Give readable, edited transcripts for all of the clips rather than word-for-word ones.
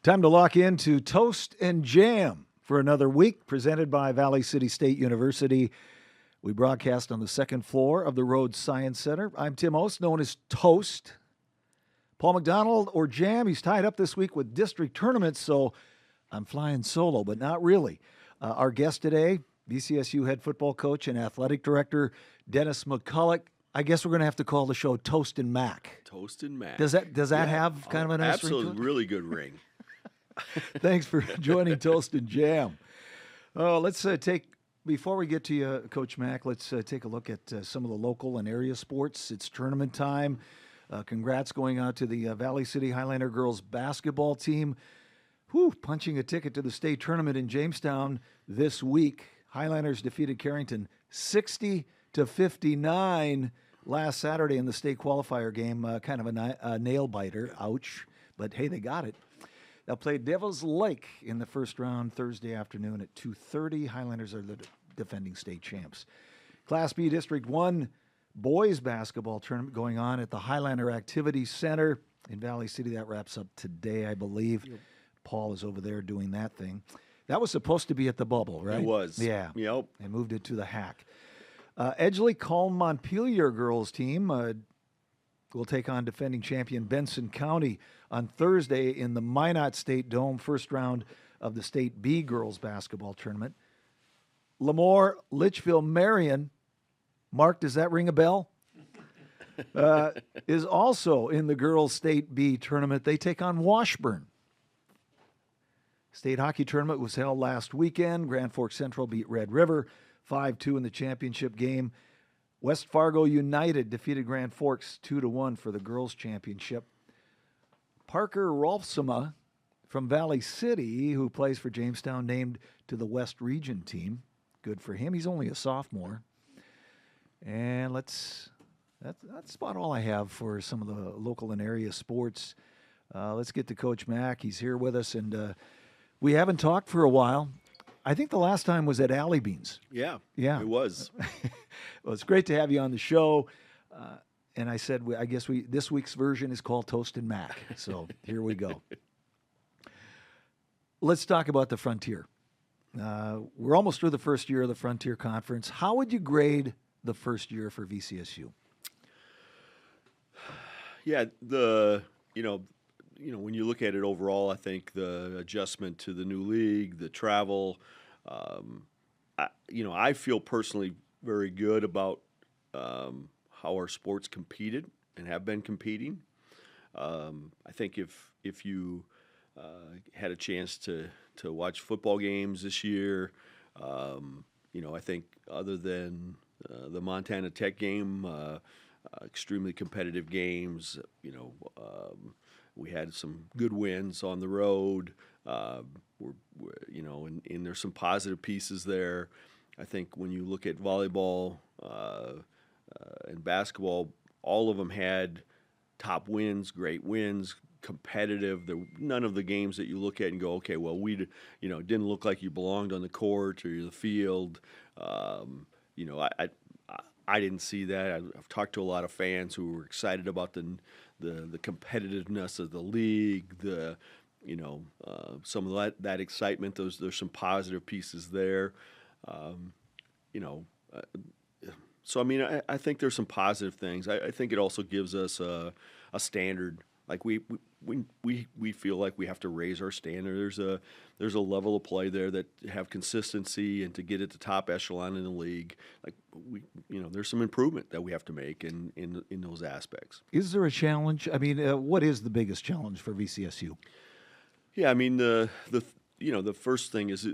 Time to lock into Toast N Jam for another week, presented by Valley City State University. We broadcast on the second floor of the Rhodes Science Center. I'm Tim Ost, known as Toast. Paul McDonald, or Jam, he's tied up this week with district tournaments, so I'm flying solo, but not really. Our guest today, VCSU head football coach and athletic director, Dennis McCulloch. I guess we're going to have to call the show Toast and Mac. Toast and Mac. Does that have kind of a nice ring to it? Absolutely, really good ring. Thanks for joining Toast and Jam. Let's before we get to you, Coach Mack, let's take a look at some of the local and area sports. It's tournament time. Congrats going out to the Valley City Highlander girls basketball team. Punching a ticket to the state tournament in Jamestown this week. Highlanders defeated Carrington 60-59 last Saturday in the state qualifier game. Kind of a nail biter. Ouch. But hey, they got it. They'll play Devil's Lake in the first round Thursday afternoon at 2:30. Highlanders are the defending state champs. Class B District 1 boys basketball tournament going on at the Highlander Activity Center in Valley City. That wraps up today, I believe. Yep. Paul is over there doing that thing. That was supposed to be at the Bubble, right? It was. Yeah. Yep. They moved it to the Hack. Edgeley-Culm-Montpelier girls team will take on defending champion Benson County on Thursday in the Minot State Dome, first round of the State B girls basketball tournament. Lemoore, Litchfield, Marion, Mark, does that ring a bell? Is also in the girls State B tournament. They take on Washburn. State hockey tournament was held last weekend. Grand Forks Central beat Red River 5-2 in the championship game. West Fargo United defeated Grand Forks 2-1 for the girls' championship. Parker Rolfsema from Valley City, who plays for Jamestown, named to the West Region team. Good for him. He's only a sophomore. And that's about all I have for some of the local and area sports. Let's get to Coach Mack. He's here with us, and we haven't talked for a while. I think the last time was at Alley Beans. Yeah, it was. Well, it's great to have you on the show. And I said, I guess this week's version is called Toast and Mac. So here we go. Let's talk about the Frontier. We're almost through the first year of the Frontier Conference. How would you grade the first year for VCSU? Yeah, when you look at it overall, I think the adjustment to the new league, the travel, I feel personally very good about how our sports competed and have been competing. I think if you had a chance to watch football games this year, I think other than the Montana Tech game, extremely competitive games, we had some good wins on the road. And there's some positive pieces there. I think when you look at volleyball and basketball, all of them had top wins, great wins, competitive. None of the games that you look at and go, okay, well, didn't look like you belonged on the court or the field. I didn't see that. I've talked to a lot of fans who were excited about the competitiveness of the league, some of that excitement. There's some positive pieces there. So I think there's some positive things. I think it also gives us a standard. Like we feel like we have to raise our standard. There's a level of play there that have consistency and to get at the top echelon in the league. Like there's some improvement that we have to make in those aspects. Is there a challenge? I mean, what is the biggest challenge for VCSU? Yeah, the first thing is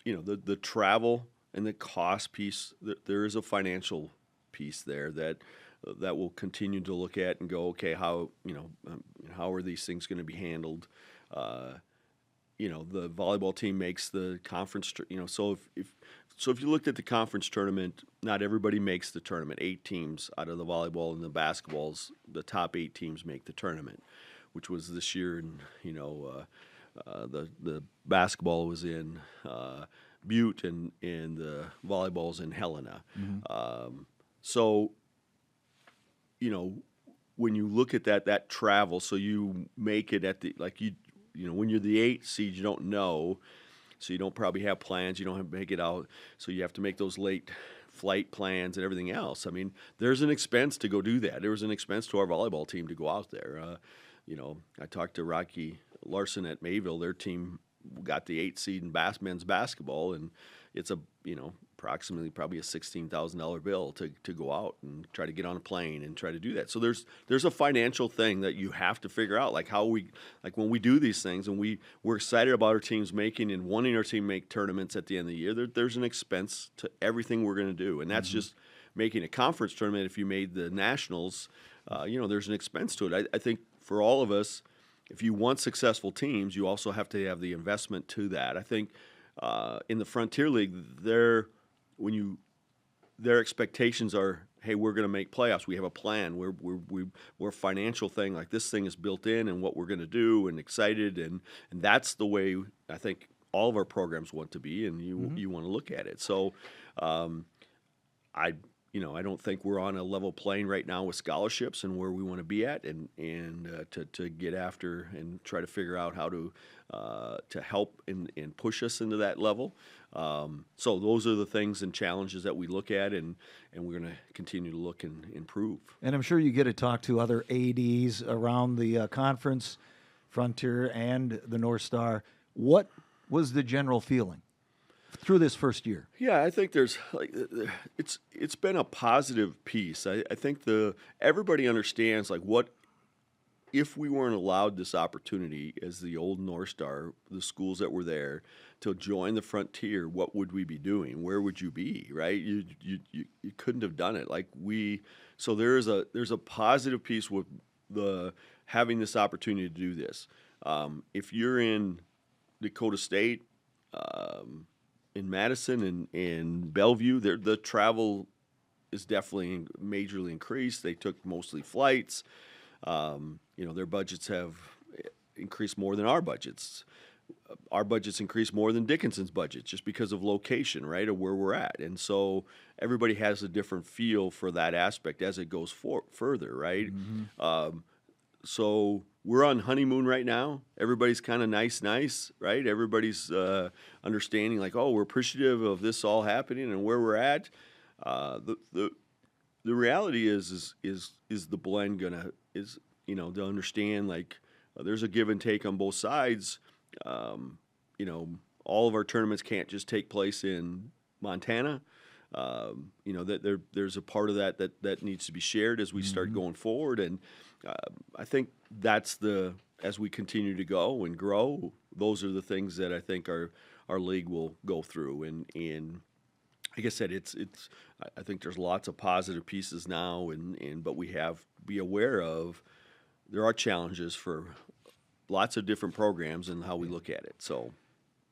the travel and the cost piece. There is a financial piece there that we'll continue to look at and go, okay, how are these things going to be handled? The volleyball team makes the conference. So if you looked at the conference tournament, not everybody makes the tournament. 8 teams out of the volleyball and the basketballs, the top 8 teams make the tournament, which was this year. And the basketball was in Butte and the volleyball's in Helena. Mm-hmm. When you look at that travel, so you make it at when you're the 8th seed, you don't know, so you don't probably have plans. You don't have to make it out, so you have to make those late flight plans and everything else. I mean, there's an expense to go do that. There was an expense to our volleyball team to go out there. I talked to Rocky Larson at Mayville. Their team got the 8th seed in men's basketball, and it's approximately probably a $16,000 bill to go out and try to get on a plane and try to do that. So there's a financial thing that you have to figure out, like when we do these things and we're excited about our teams making and wanting our team to make tournaments at the end of the year. There's an expense to everything we're going to do, and that's just making a conference tournament. If you made the nationals, there's an expense to it. I think for all of us, if you want successful teams, you also have to have the investment to that. I think in the Frontier League, their expectations are, hey, we're going to make playoffs. We have a plan. We're a financial thing. Like, this thing is built in and what we're going to do, and excited, and that's the way I think all of our programs want to be, and you want to look at it. So I don't think we're on a level playing right now with scholarships and where we want to be at, and to get after and try to figure out how to help and push us into that level. So those are the things and challenges that we look at, and we're going to continue to look and improve. And I'm sure you get to talk to other ADs around the conference, Frontier and the North Star. What was the general feeling through this first year? Yeah, I think there's it's been a positive piece. I think everybody understands, like, what if we weren't allowed this opportunity as the old North Star, the schools that were there, to join the Frontier, what would we be doing? Where would you be, right? You couldn't have done it. So there's a positive piece with having this opportunity to do this. If you're in Dakota State, in Madison and in Bellevue, the travel is definitely majorly increased. They took mostly flights. Their budgets have increased more than our budgets. Our budgets increased more than Dickinson's budget just because of location, right, of where we're at. And so everybody has a different feel for that aspect as it goes further, right? So we're on honeymoon right now. Everybody's kind of nice, right? Everybody's understanding, like, oh, we're appreciative of this all happening and where we're at. The reality is the blend to understand, like, there's a give and take on both sides. All of our tournaments can't just take place in Montana. That there's a part of that needs to be shared as we start going forward, and I think that's as we continue to go and grow, those are the things that I think our league will go through, and like I said, I think there's lots of positive pieces now, but we have to be aware of there are challenges for lots of different programs and how we look at it. So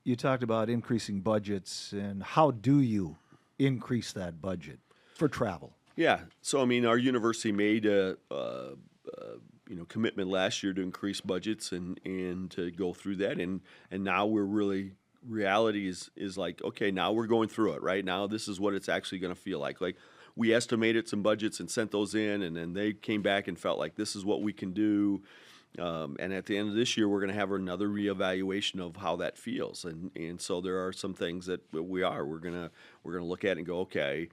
you talked about increasing budgets, and how do you increase that budget for travel? Yeah, so I mean, our university made a commitment last year to increase budgets and to go through that, and now we're really, reality is like, okay, now we're going through it right now. This is what it's actually going to feel like. Like, we estimated some budgets and sent those in, and then they came back and felt like this is what we can do. And at the end of this year, we're going to have another reevaluation of how that feels, and so there are some things that we're gonna look at and go, okay,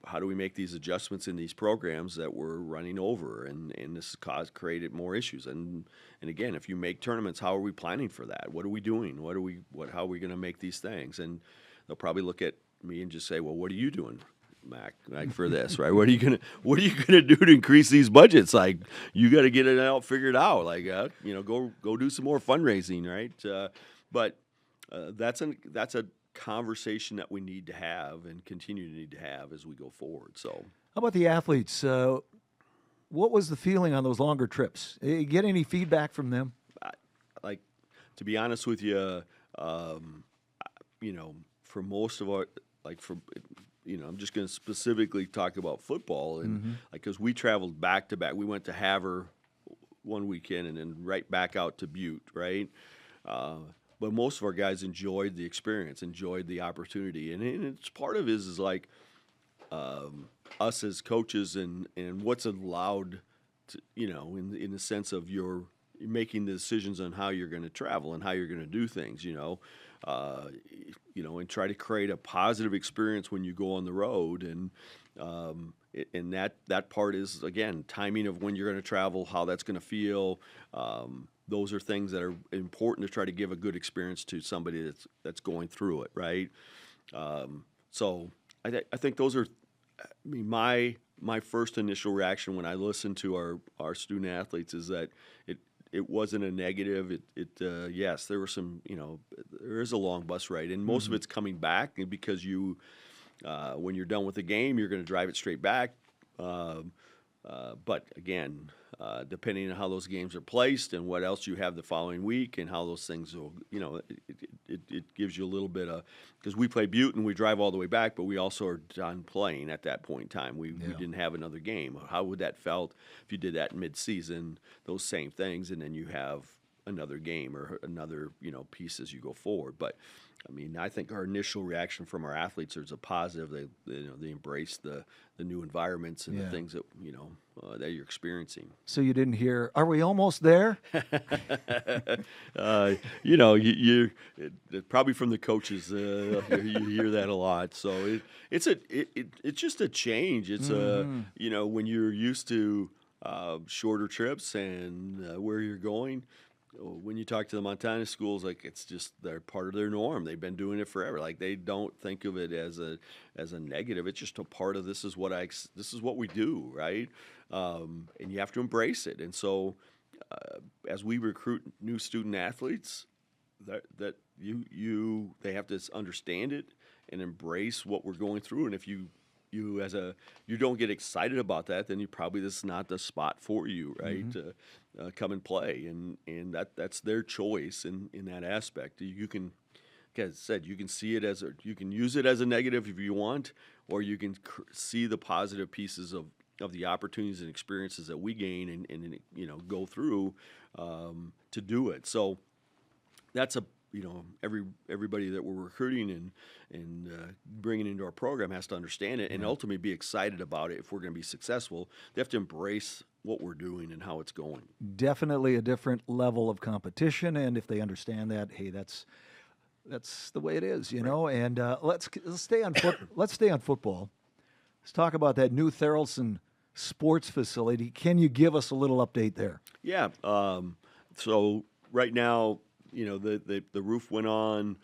how do we make these adjustments in these programs that we're running over, and this has created more issues. And again, if you make tournaments, how are we planning for that? What are we doing? How are we going to make these things? And they'll probably look at me and just say, well, what are you doing, Mac, for this, right? What are you gonna do to increase these budgets? Like, you got to get it figured out. Like, go do some more fundraising, right? But that's a conversation that we need to have and continue to need to have as we go forward. So, how about the athletes? What was the feeling on those longer trips? Get any feedback from them? To be honest with you, for most of our, I'm just going to specifically talk about football, and because we traveled back to back. We went to Havre one weekend and then right back out to Butte, right? But most of our guys enjoyed the experience, enjoyed the opportunity, and it's part of it is like us as coaches and what's allowed to, in the sense of your making the decisions on how you're going to travel and how you're going to do things, and try to create a positive experience when you go on the road. And that part is, again, timing of when you're going to travel, how that's going to feel. Those are things that are important to try to give a good experience to somebody that's going through it, right? So I think those are, my first initial reaction when I listen to our student athletes is that it wasn't a negative. Yes, there were some, there is a long bus ride, and most of it's coming back because when you're done with the game, you're going to drive it straight back. But again, depending on how those games are placed and what else you have the following week and how those things will, it gives you a little bit of, because we play Butte and we drive all the way back, but we also are done playing at that point in time. We didn't have another game. How would that felt if you did that in mid-season, those same things, and then you have another game or another, piece as you go forward. But I think our initial reaction from our athletes is a positive. They embrace the new environments and the things that that you're experiencing. So you didn't hear, "Are we almost there?" You probably from the coaches, you hear that a lot. So it's just a change. It's when you're used to shorter trips and where you're going. When you talk to the Montana schools, like they're part of their norm. They've been doing it forever. Like they don't think of it as a negative. It's just a part of this is what we do, right? And you have to embrace it. And so, as we recruit new student athletes, that they have to understand it and embrace what we're going through. And if you don't get excited about that, then this is not the spot for you, right? Come and play, and that's their choice in that aspect. You can, like I said, you can see it you can use it as a negative if you want, or you can see the positive pieces of the opportunities and experiences that we gain and go through to do it. So that's everybody that we're recruiting and bringing into our program has to understand it and ultimately be excited about it. If we're going to be successful, they have to embrace what we're doing and how it's going. Definitely a different level of competition, and if they understand that, hey, that's the way it is, And let's stay on let's stay on football. Let's talk about that new Tharaldson sports facility. Can you give us a little update there? Yeah. So right now, the roof went on,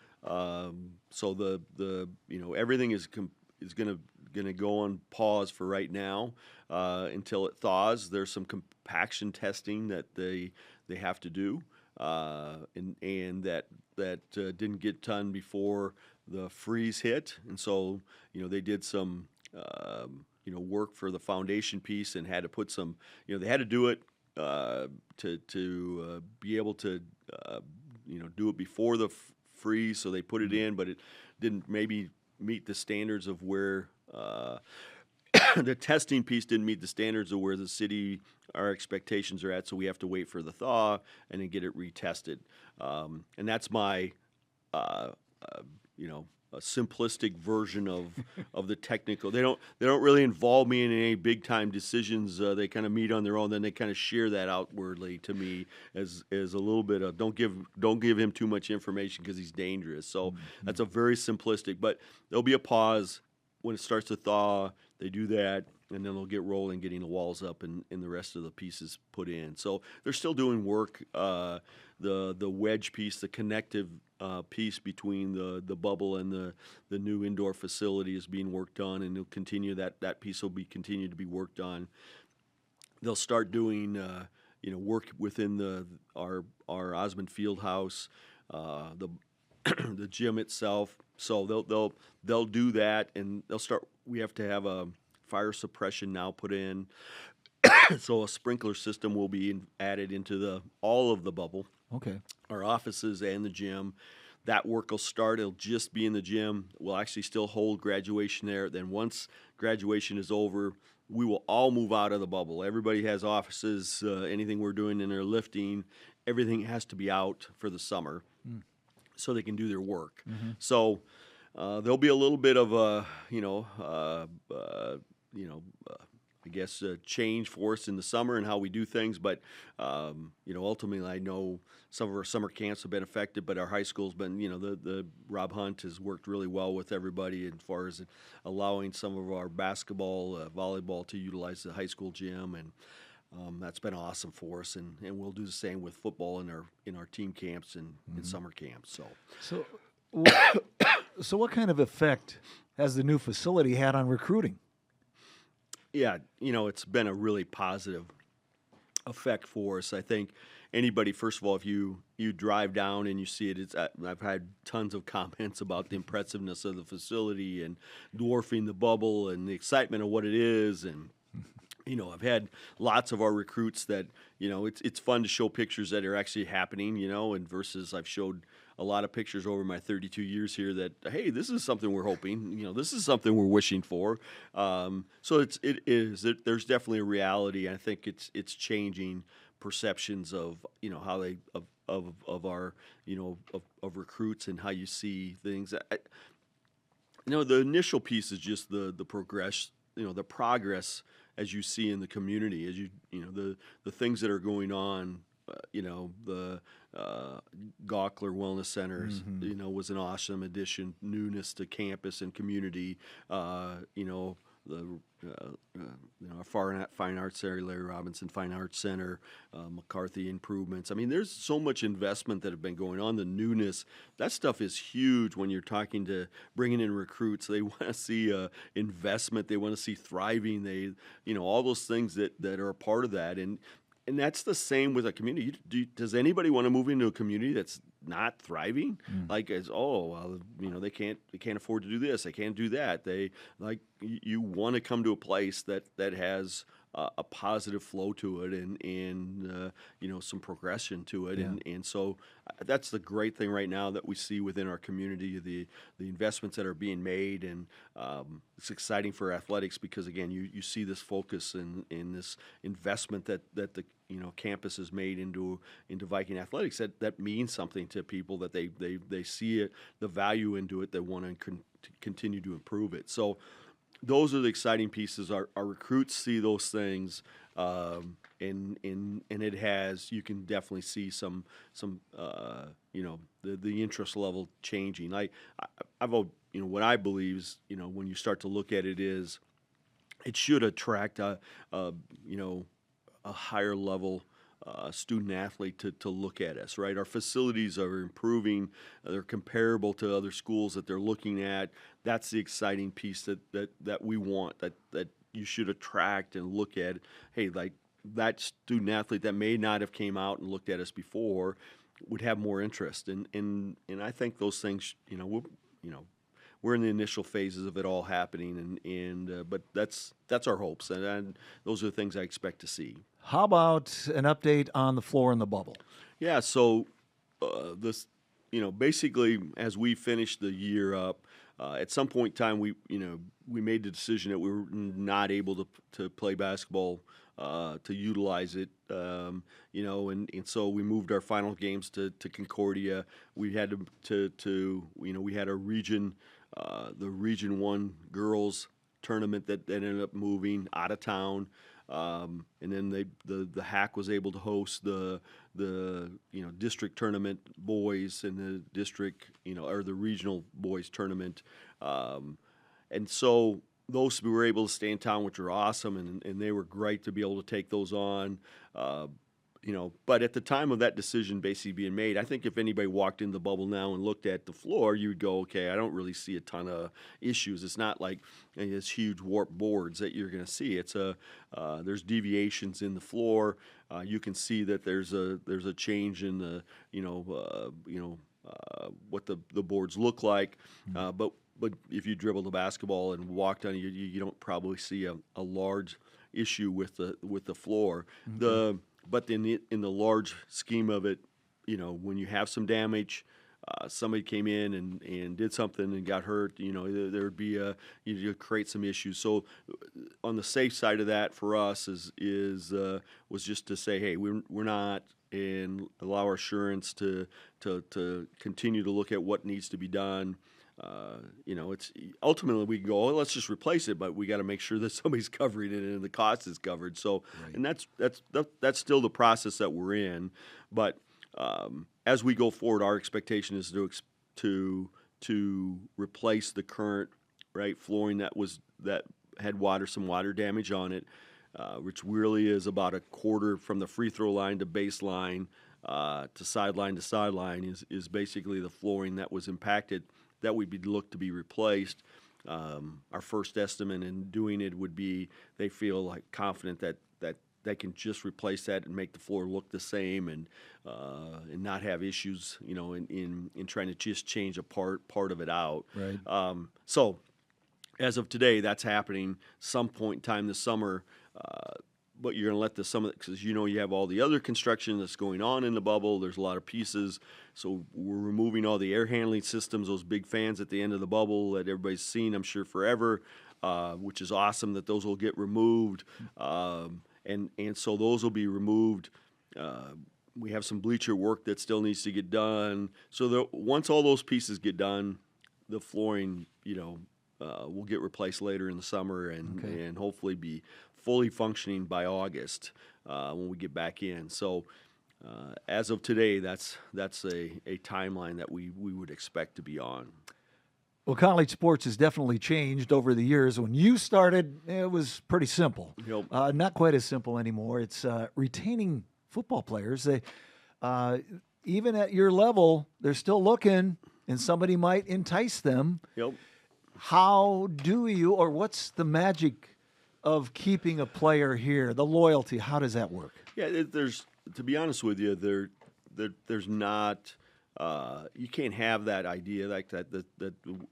so the everything is going to go on pause for right now until it thaws. There's some compaction testing that they have to do, and that didn't get done before the freeze hit, and so they did some work for the foundation piece and had to put some they had to do it to be able to do it before the freeze, so they put it in, but it didn't maybe meet the standards of where the testing piece didn't meet the standards of where the city, our expectations are at, so we have to wait for the thaw and then get it retested. And that's my, a simplistic version of the technical. They don't really involve me in any big time decisions. They kind of meet on their own. Then they kind of share that outwardly to me as a little bit of don't give him too much information because he's dangerous. So that's a very simplistic. But there'll be a pause when it starts to thaw. They do that, and then they'll get rolling, getting the walls up and the rest of the pieces put in. So they're still doing work. The wedge piece, the connective piece between the bubble and the new indoor facility is being worked on, and they'll continue that piece will be continued to be worked on. They'll start doing work within our Osmond Fieldhouse, the gym itself. So they'll do that, and they'll start. We have to have a fire suppression now put in, so a sprinkler system will be added into all of the bubble. Okay. Our offices and the gym. That work will start. It'll just be in the gym. We'll actually still hold graduation there. Then once graduation is over, we will all move out of the bubble. Everybody has offices. Anything we're doing in their lifting, everything has to be out for the summer so they can do their work. So there'll be a little bit of a, change for us in the summer and how we do things. But ultimately, I know some of our summer camps have been affected, but our high school's been, the Rob Hunt has worked really well with everybody as far as allowing some of our basketball, volleyball to utilize the high school gym, and that's been awesome for us. And we'll do the same with football in our team camps and in summer camps. So, so what kind of effect has the new facility had on recruiting? Yeah, it's been a really positive effect for us. I think anybody, first of all, if you drive down and you see it, I've had tons of comments about the impressiveness of the facility and dwarfing the bubble and the excitement of what it is. And I've had lots of our recruits that, it's fun to show pictures that are actually happening, and versus I've showed a lot of pictures over my 32 years here that, hey, this is something we're hoping, this is something we're wishing for. So there's definitely a reality. I think it's changing perceptions of, how they, of our, of recruits and how you see things. The initial piece is just the progress, the progress as you see in the community, as the things that are going on. The Gawkler Wellness Centers, was an awesome addition, newness to campus and community. Our Fine Arts Center, Larry Robinson Fine Arts Center, McCarthy improvements. I mean, there's so much investment that have been going on. The newness, that stuff is huge when you're talking to bringing in recruits. They want to see investment. They want to see thriving. They, all those things that are a part of that. And that's the same with a community. Does anybody want to move into a community that's not thriving? Like, they can't afford to do this. They can't do that. You want to come to a place that has a positive flow to it and some progression to it. Yeah. And so that's the great thing right now that we see within our community, the investments that are being made. And it's exciting for athletics because, again, you see this focus and this investment that the campus has made into Viking athletics. That means something to people, that they see it, the value into it, they want to continue to improve it. So those are the exciting pieces. Our recruits see those things, and it has. You can definitely see some the interest level changing. I've what I believe is, when you start to look at it, is it should attract a higher level student athlete to look at us, right? Our facilities are improving. They're comparable to other schools that they're looking at. That's the exciting piece that we want, that you should attract and look at. Hey, like that student athlete that may not have came out and looked at us before would have more interest. And I think those things, we're in the initial phases of it all happening, but that's our hopes, and those are the things I expect to see. How about an update on the floor in the bubble? Yeah, so basically, as we finished the year up, at some point in time, we made the decision that we were not able to play basketball, to utilize it, and so we moved our final games to Concordia. We had we had a region. The Region 1 girls tournament that ended up moving out of town, and then the HAC was able to host the district tournament boys and the district or the regional boys tournament, and so those we were able to stay in town, which were awesome, and they were great to be able to take those on. But at the time of that decision basically being made, I think if anybody walked in the bubble now and looked at the floor, you would go, okay, I don't really see a ton of issues. It's not like this huge warped boards that you're going to see. It's there's deviations in the floor. You can see that there's a change in the what the boards look like, but if you dribble the basketball and walked on it, you don't probably see a large issue with the floor. Mm-hmm. But in the large scheme of it, when you have some damage, somebody came in and did something and got hurt, there would be you create some issues. So on the safe side of that for us was just to say, hey, we're not, and allow our assurance to continue to look at what needs to be done. it's ultimately we can go, oh, let's just replace it, but we got to make sure that somebody's covering it and the cost is covered. So, Right. and that's still the process that we're in. But as we go forward, our expectation is to replace the current flooring that had some water damage on it, which really is about a quarter from the free throw line to baseline to sideline is basically the flooring that was impacted that would be looked to be replaced. Our first estimate in doing it would be they feel like confident that they can just replace that and make the floor look the same and not have issues, in trying to just change a part of it out. Right. So as of today, that's happening some point in time this summer. But you're going to let the summer, because you have all the other construction that's going on in the bubble. There's a lot of pieces. So we're removing all the air handling systems, those big fans at the end of the bubble that everybody's seen, I'm sure, forever, which is awesome that those will get removed. And so those will be removed. We have some bleacher work that still needs to get done. So once all those pieces get done, the flooring, will get replaced later in the summer and hopefully be fully functioning by August when we get back in. So as of today, that's a timeline that we would expect to be on. Well, college sports has definitely changed over the years. When you started, it was pretty simple. Yep. Not quite as simple anymore. It's retaining football players. They, even at your level, they're still looking, and somebody might entice them. Yep. How do you, or what's the magic of keeping a player here? The loyalty, how does that work? Yeah, there's, to be honest with you, there's not. You can't have that idea like that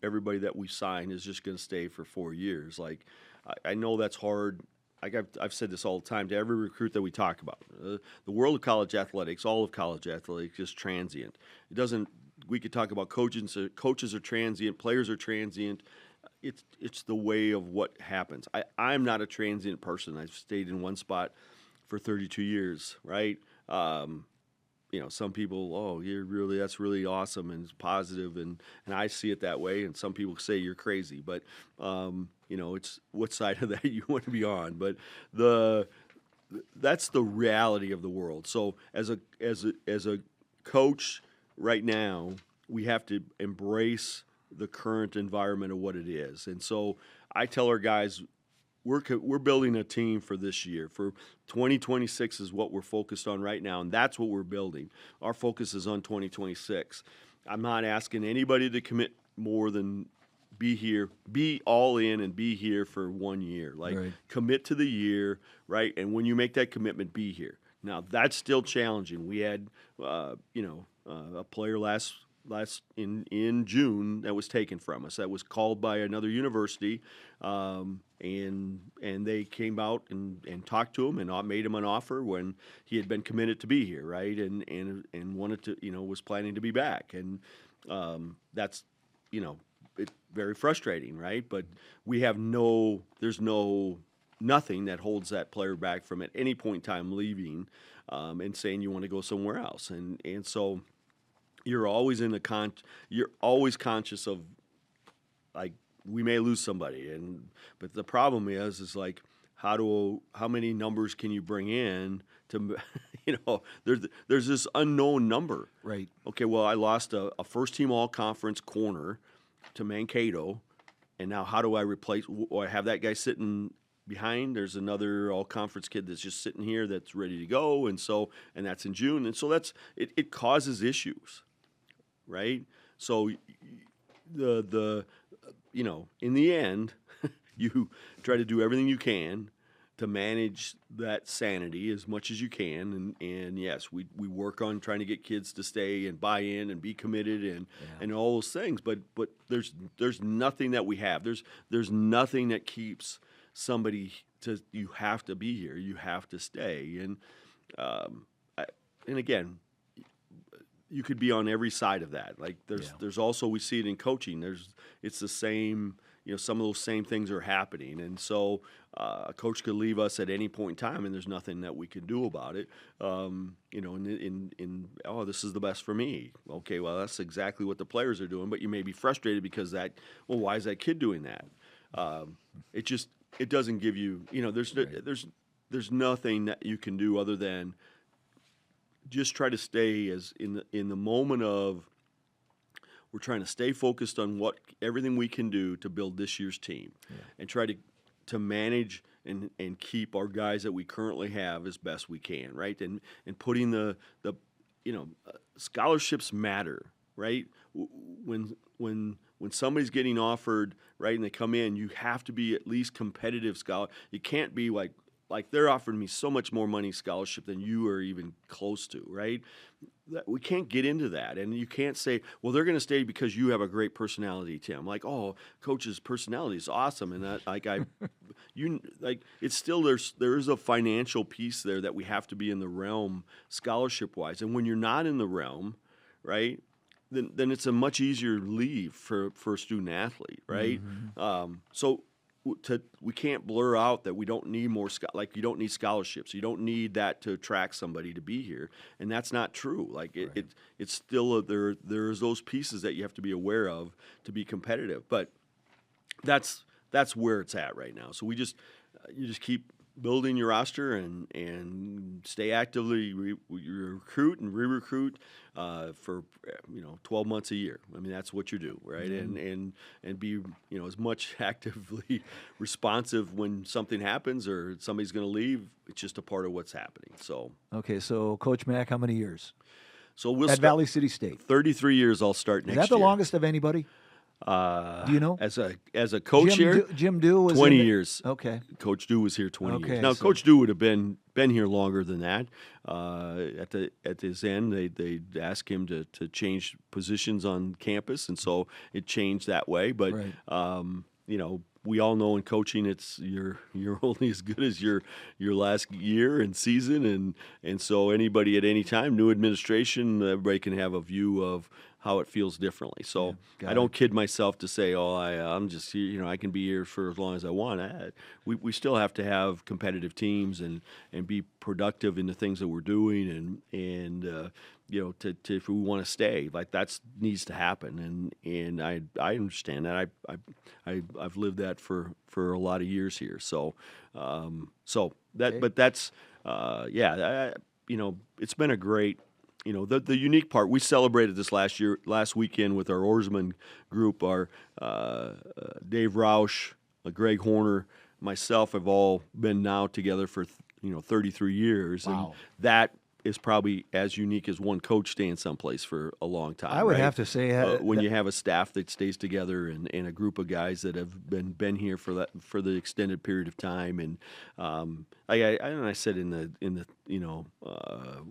everybody that we sign is just going to stay for 4 years. Like, I know that's hard. Like I've said this all the time to every recruit that we talk about. The world of college athletics, all of college athletics, is transient. It doesn't. We could talk about coaches are transient, players are transient. It's the way of what happens. I'm not a transient person. I've stayed in one spot for 32 years, right? Some people, that's really awesome and it's positive, and I see it that way. And some people say you're crazy, but it's what side of that you want to be on. But that's the reality of the world. So as a coach right now, we have to embrace the current environment of what it is. And so I tell our guys, we're building a team for this year. For 2026 is what we're focused on right now, and that's what we're building. Our focus is on 2026. I'm not asking anybody to commit more than be here, be all in and be here for 1 year. Like, Right. Commit to the year, right? And when you make that commitment, be here. Now, that's still challenging. We had, a player last in June that was taken from us. That was called by another university, and they came out and talked to him and made him an offer when he had been committed to be here, right? And wanted to, was planning to be back, and that's, it's very frustrating, right? But we have there's nothing that holds that player back from at any point in time leaving and saying you want to go somewhere else, and so. You're always you're always conscious of, like, we may lose somebody, but the problem is like how many numbers can you bring in to, there's this unknown number. Right. Okay, well, I lost a first team all conference corner to Mankato, and now how do I replace? Or I have that guy sitting behind. There's another all conference kid that's just sitting here that's ready to go, and that's in June, and so it causes issues. Right, so in the end, you try to do everything you can to manage that sanity as much as you can, and yes, we work on trying to get kids to stay and buy in and be committed and all those things. But there's nothing that we have. There's nothing that keeps somebody to. You have to be here. You have to stay. And again. You could be on every side of that. Like there's also, we see it in coaching. It's the same, some of those same things are happening. And so a coach could leave us at any point in time, and there's nothing that we can do about it. Oh, this is the best for me. Okay, well, that's exactly what the players are doing, but you may be frustrated because why is that kid doing that? It doesn't give you, there's nothing that you can do other than just try to stay as in the moment of, we're trying to stay focused on everything we can do to build this year's team, and try to manage and keep our guys that we currently have as best we can, right? And putting the scholarships matter, right? When somebody's getting offered, right, and they come in, you have to be at least competitive scholar. You can't be like they're offering me so much more money scholarship than you are even close to, right? We can't get into that, and you can't say, well, they're going to stay because you have a great personality, Tim. Like, oh, coach's personality is awesome, and that it's still there is a financial piece there that we have to be in the realm scholarship wise, and when you're not in the realm, right, then it's a much easier leave for a student athlete, right? So we can't blur out that we don't need more you don't need scholarships. You don't need that to attract somebody to be here, and that's not true. Like it's still there's those pieces that you have to be aware of to be competitive. But that's where it's at right now. So you just keep building your roster and stay actively recruit and re-recruit for 12 months a year. I mean, that's what you do, right? And be as much actively responsive when something happens or somebody's going to leave. It's just a part of what's happening. So okay, so Coach Mack, how many years? So we'll at Valley City State. 33 years. I'll start next year. Is that the longest of anybody? Do you know? As a coach here, Jim Dew was 20 years. Okay. Coach Dew was here 20 years. Now, so Coach Dew would have been here longer than that. At his end, they asked him to change positions on campus, and so it changed that way. But we all know in coaching, it's you're only as good as your last year and season, and so anybody at any time, new administration, everybody can have a view of how it feels differently. So I don't kid myself to say, I'm just here, I can be here for as long as I want. We still have to have competitive teams and be productive in the things that we're doing, and if we want to stay, like that needs to happen. And I understand that. I've lived that for a lot of years here. So but that's it's been a great. The unique part, we celebrated this last weekend with our oarsman group. Our Dave Roush, Greg Horner, myself have all been now together for 33 years, wow. And that is probably as unique as one coach staying someplace for a long time. I would right? have to say when you have a staff that stays together and a group of guys that have been here for the extended period of time, and I said in the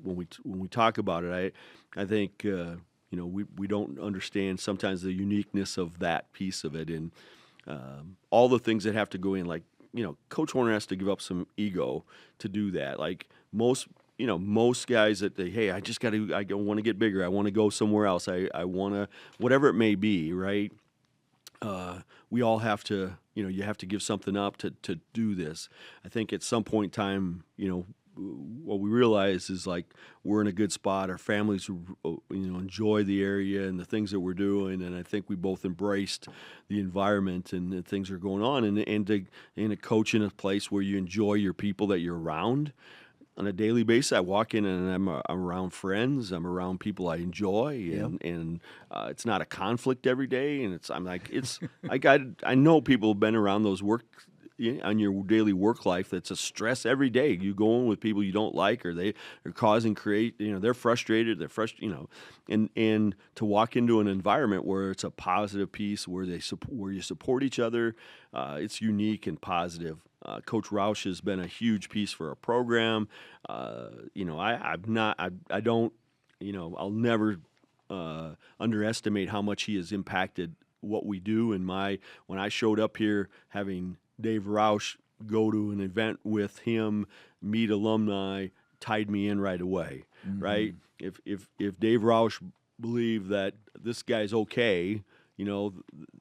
when we talk about it, I think we don't understand sometimes the uniqueness of that piece of it, and all the things that have to go in. Like Coach Horner has to give up some ego to do that. Like most guys that I want to get bigger. I want to go somewhere else. I want to, whatever it may be, right? We all have to, you have to give something up to do this. I think at some point in time, what we realize is like we're in a good spot. Our families, enjoy the area and the things that we're doing, and I think we both embraced the environment and the things that are going on, and to coach in a place where you enjoy your people that you're around. On a daily basis, I walk in and I'm around friends. I'm around people I enjoy, and it's not a conflict every day. And I know people have been around those on your daily work life. That's a stress every day. You go in with people you don't like, or they're they're frustrated. And to walk into an environment where it's a positive piece, where you support each other, it's unique and positive. Coach Roush has been a huge piece for our program. I'll never underestimate how much he has impacted what we do. And when I showed up here, having Dave Roush go to an event with him, meet alumni, tied me in right away, right? If Dave Roush believed that this guy's okay,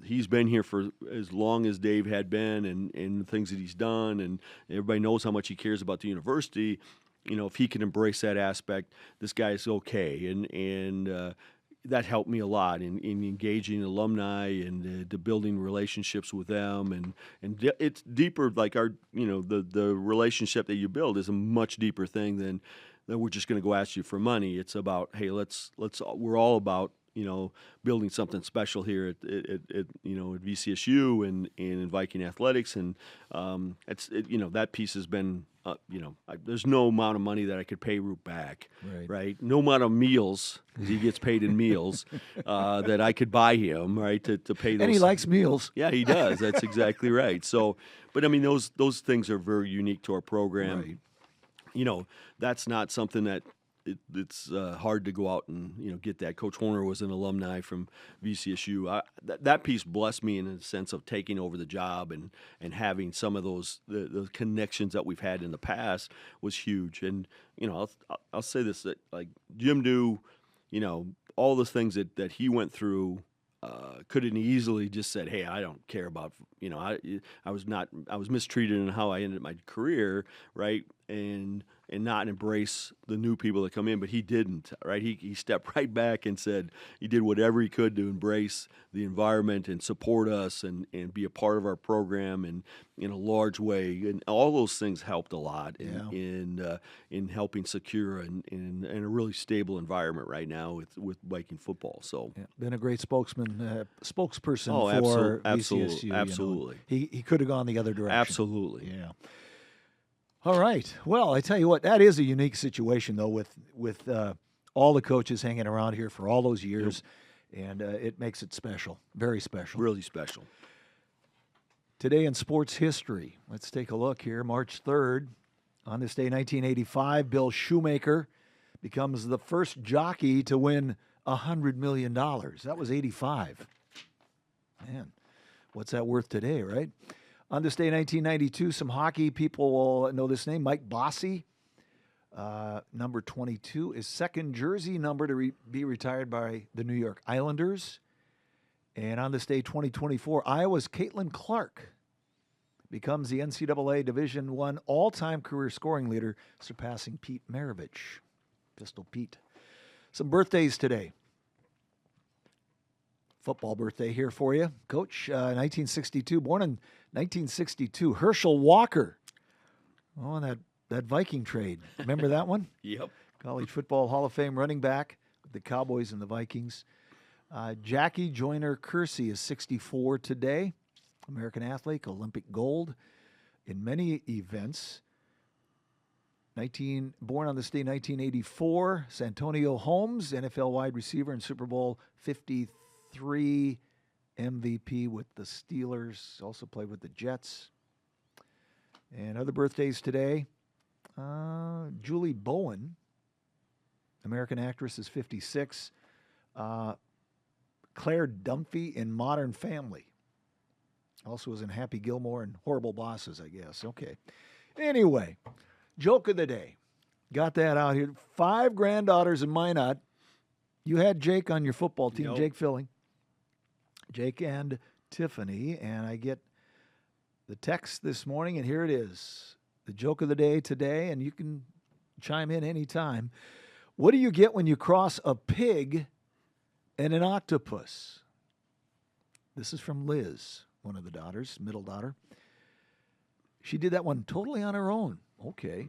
he's been here for as long as Dave had been, and the things that he's done, and everybody knows how much he cares about the university. If he can embrace that aspect, this guy is okay, and that helped me a lot in engaging alumni and building relationships with them, and it's deeper. Like the relationship that you build is a much deeper thing than we're just going to go ask you for money. It's about, hey, let's we're all about building something special here at VCSU and in Viking athletics, and that piece has been. There's no amount of money that I could pay Root back, right? No amount of meals, because he gets paid in meals, that I could buy him, right, to pay those. And he likes meals. Yeah, he does. That's exactly right. So, but I mean, those things are very unique to our program. Right. That's not something that it's hard to go out and get that. Coach Horner was an alumni from VCSU. That piece blessed me in the sense of taking over the job and having some of those the connections that we've had in the past was huge. And I'll say this, that like Jim knew, all the things that he went through. Could have easily just said, "Hey, I don't care about I was mistreated in how I ended my career, right?" And not embrace the new people that come in, but he didn't, right? He stepped right back and said he did whatever he could to embrace the environment and support us and be a part of our program and in a large way, and all those things helped a lot in helping secure and a really stable environment right now with Viking football. So been a great spokesperson for VCSU. Absolutely. He could have gone the other direction. Absolutely. Yeah. All right. Well, I tell you what, that is a unique situation, though, with all the coaches hanging around here for all those years, and it makes it special, very special. Really special. Today in sports history, let's take a look here. March 3rd, on this day, 1985, Bill Shoemaker becomes the first jockey to win $100 million. That was 85. Man, what's that worth today, right? On this day, 1992, some hockey people will know this name, Mike Bossy. Number 22, his second jersey number to be retired by the New York Islanders. And on this day, 2024, Iowa's Caitlin Clark becomes the NCAA Division I all-time career scoring leader, surpassing Pete Maravich. Pistol Pete. Some birthdays today. Football birthday here for you, Coach. 1962, born in 1962, Herschel Walker. Oh, that Viking trade. Remember that one? Yep. College Football Hall of Fame running back with the Cowboys and the Vikings. Jackie Joyner Kersey is 64 today. American athlete, Olympic gold in many events. Born on this day, 1984. Santonio Holmes, NFL wide receiver and Super Bowl 53 MVP with the Steelers. Also played with the Jets. And other birthdays today. Julie Bowen, American actress, is 56. Claire Dunphy in Modern Family. Also was in Happy Gilmore and Horrible Bosses, I guess. Okay. Anyway, joke of the day. Got that out here. 5 granddaughters in Minot. You had Jake on your football team, Yep. Jake Filling. Jake and Tiffany. And I get the text this morning, and here it is. The joke of the day today, and you can chime in anytime. What do you get when you cross a pig and an octopus? This is from Liz, one of the daughters, middle daughter. She did that one totally on her own. Okay.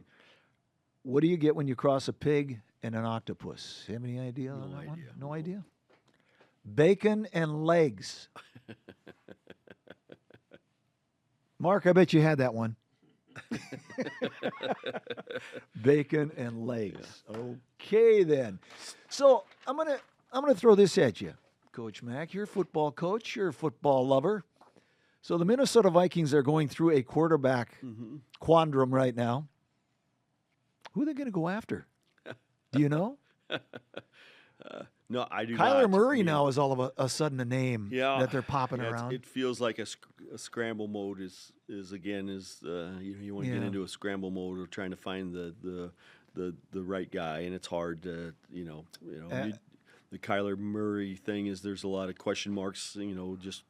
What do you get when you cross a pig and an octopus? You have any idea on that one? No idea? Bacon and legs. Mark, I bet you had that one. Bacon and legs. Okay, then. So I'm gonna throw this at you, Coach Mack. You're a football coach. You're a football lover. So the Minnesota Vikings are going through a quarterback quandrum right now. Who are they going to go after? Do you know? No, I do Kyler not. Murray now is all of a sudden a name that they're popping around. It feels like a scramble mode is you want to get into a scramble mode of trying to find the right guy, and it's hard to the Kyler Murray thing is there's a lot of question marks, just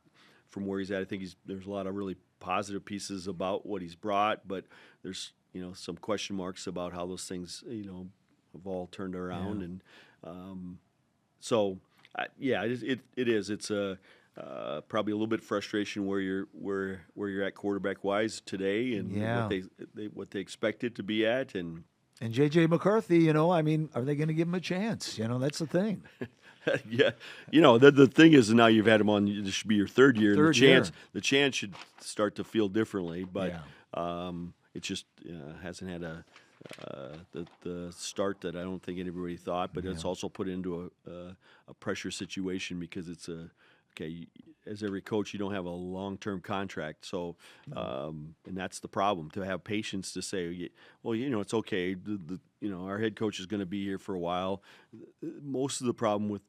from where he's at. I think there's a lot of really positive pieces about what he's brought, but there's, some question marks about how those things, have all turned around. Yeah. And it is. It's probably a little bit frustration where you're at quarterback wise today, and what they expect it to be at, and J.J. McCarthy, are they going to give him a chance? That's the thing. Yeah, the thing is now you've had him on. This should be your third year. The chance should start to feel differently, but it just hasn't had the start that I don't think anybody thought. But it's also put into a pressure situation because it's as every coach, you don't have a long-term contract. So, and that's the problem, to have patience to say, well, it's okay. Our head coach is going to be here for a while. Most of the problem with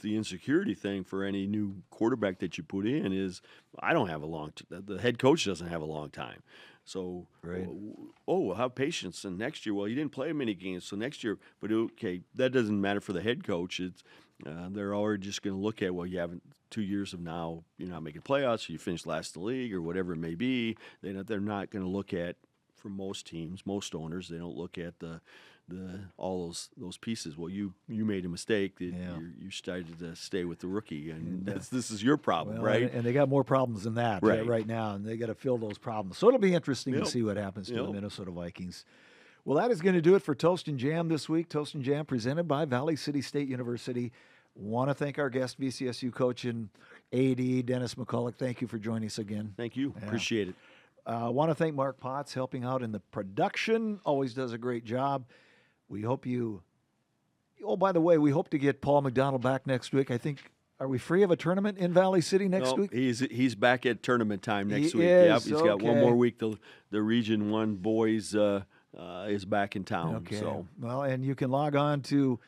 the insecurity thing for any new quarterback that you put in is I don't have the head coach doesn't have a long time. So, right. We'll have patience. And next year, well, you didn't play many games. So next year, but that doesn't matter for the head coach. It's they're already just going to look at, well, you haven't 2 years of now, you're not making playoffs, or you finished last in the league, or whatever it may be. They're not going to look at, for most teams, most owners, they don't look at all those pieces. Well, you made a mistake. You started to stay with the rookie, and this is your problem, right? And they got more problems than that right now, and they got to fill those problems. So it'll be interesting to see what happens to the Minnesota Vikings. Well, that is going to do it for Toast and Jam this week. Toast and Jam presented by Valley City State University. Want to thank our guest, VCSU coach and AD, Dennis McCulloch. Thank you for joining us again. Thank you. Yeah. Appreciate it. Want to thank Mark Potts, helping out in the production. Always does a great job. We hope you... Oh, by the way, we hope to get Paul McDonald back next week. I think... Are we free of a tournament in Valley City next week? He's back at tournament time next week. Is, he's got one more week. The Region 1 boys is back in town. Okay. So. Well, and you can log on to,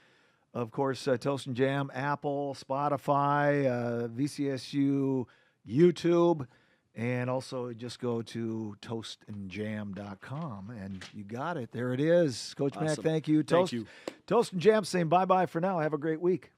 of course, Toast and Jam, Apple, Spotify, VCSU, YouTube, and also just go to toastandjam.com, and you got it. There it is. Coach Awesome. Mack, thank you. Thank you. Toast and Jam saying bye-bye for now. Have a great week.